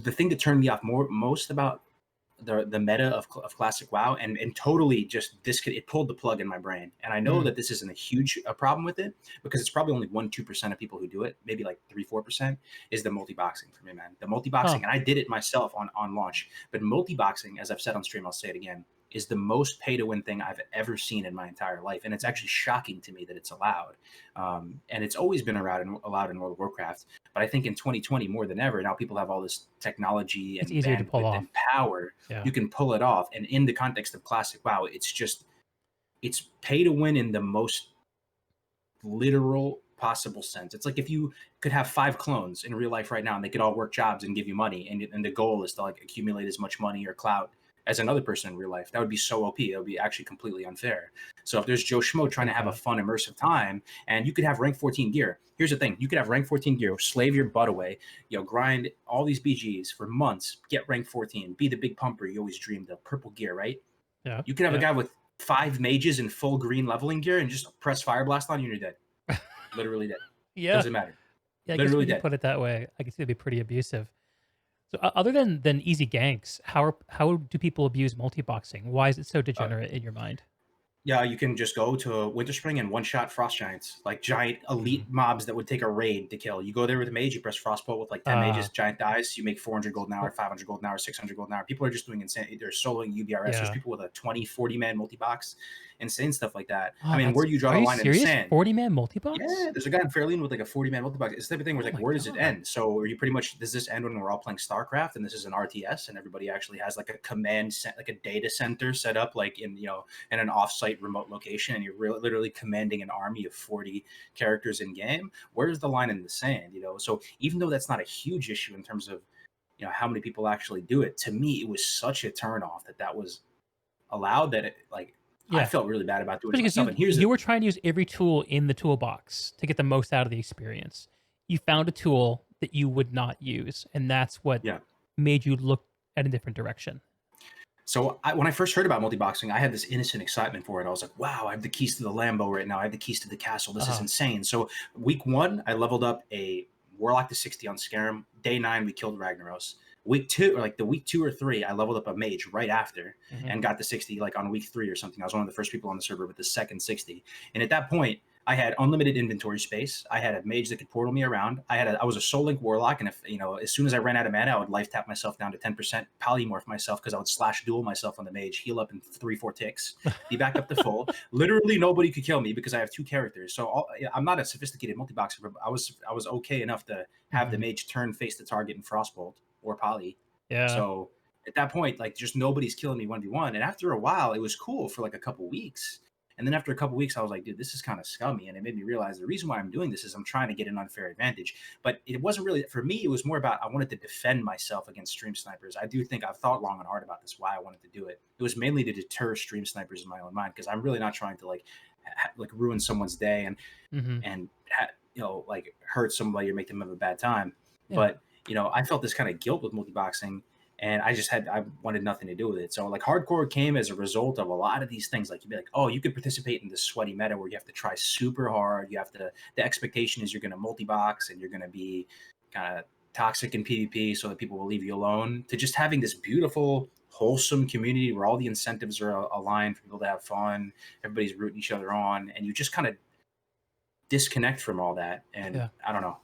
the thing that turned me off most about the meta of classic WoW, and totally just it pulled the plug in my brain. And I know Mm. that this isn't a huge problem with it, because it's probably only 1-2% of people who do it, maybe like 3-4%, is the multi-boxing for me, man. The multi-boxing, Huh. and I did it myself on launch, but multi-boxing, as I've said on stream, I'll say it again, is the most pay to win thing I've ever seen in my entire life. And it's actually shocking to me that it's allowed. And it's always been allowed in World of Warcraft. But I think in 2020, more than ever, now people have all this technology It's and easier to pull bandwidth off. and power. Yeah. You can pull it off. And in the context of classic WoW, it's pay to win in the most literal possible sense. It's like if you could have 5 clones in real life right now, and they could all work jobs and give you money, and the goal is to like accumulate as much money or clout as another person in real life. That would be so OP. That would be actually completely unfair. So if there's Joe Schmo trying to have a fun, immersive time, and you could have rank 14 gear. Here's the thing: you could have rank 14 gear, slave your butt away, grind all these BGs for months, get rank 14, be the big pumper you always dreamed of, purple gear, right? Yeah. You could have yeah. a guy with 5 mages in full green leveling gear and just press Fire Blast on you and you're dead. Literally dead. Yeah. Doesn't matter. Yeah, I guess Literally when you dead. put it that way, I guess it'd be pretty abusive. So other than easy ganks, how do people abuse multi-boxing? Why is it so degenerate in your mind? Yeah, you can just go to Winter Spring and one-shot Frost Giants, like giant elite mobs that would take a raid to kill. You go there with a mage, you press Frostbolt with like 10 mages, giant dice, you make 400 gold an hour, 500 gold an hour, 600 gold an hour. People are just doing insane. They're soloing UBRS. There's Yeah. people with a 20, 40-man multi-box, insane stuff like that. Oh, I mean, where do you draw the are you line in the serious? sand? 40-man multi-box? Yeah, there's a guy in Fairleigh with like a 40-man multi-box. It's the type of thing where it's Oh like, my where does it God. end? So are you pretty much, does this end when we're all playing StarCraft and this is an RTS and everybody actually has like a like a data center set up like in, in an offsite remote location, and you're literally commanding an army of 40 characters in game? Where's the line in the sand? So even though that's not a huge issue in terms of, how many people actually do it, to me, it was such a turnoff that was allowed that I felt really bad about doing it Because myself. And here's you were trying to use every tool in the toolbox to get the most out of the experience. You found a tool that you would not use, and that's what made you look at a different direction. So when I first heard about multi-boxing, I had this innocent excitement for it. I was like, wow, I have the keys to the Lambo right now. I have the keys to the castle. This is insane. So week 1, I leveled up a Warlock to 60 on Scarum. Day 9, we killed Ragnaros. Week 2, or like the week 2 or 3, I leveled up a mage right after and got the 60 like on week 3 or something. I was one of the first people on the server with the second 60. And at that point, I had unlimited inventory space. I had a mage that could portal me around. I was a Soul Link Warlock, and if as soon as I ran out of mana, I would life tap myself down to 10%, polymorph myself because I would slash duel myself on the mage, heal up in 3-4 ticks, be back up to full. Literally nobody could kill me because I have 2 characters. So I'm not a sophisticated multi-boxer, but I was okay enough to have the mage turn face the target in Frostbolt or poly. Yeah. So at that point, like, just nobody's killing me 1v1. And after a while, it was cool for like a couple weeks. And then after a couple weeks, I was like, dude, this is kind of scummy. And it made me realize the reason why I'm doing this is I'm trying to get an unfair advantage. But it wasn't really, for me, it was more about I wanted to defend myself against stream snipers. I do think I've thought long and hard about this, why I wanted to do it. It was mainly to deter stream snipers in my own mind, because I'm really not trying to like ruin someone's day and like hurt somebody or make them have a bad time. Yeah. But, I felt this kind of guilt with multi-boxing. And I wanted nothing to do with it. So like hardcore came as a result of a lot of these things. Like you'd be like, oh, you could participate in this sweaty meta where you have to try super hard. The expectation is you're going to multi-box and you're going to be kind of toxic in PvP so that people will leave you alone, to just having this beautiful, wholesome community where all the incentives are aligned for people to have fun. Everybody's rooting each other on, and you just kind of disconnect from all that. And I don't know.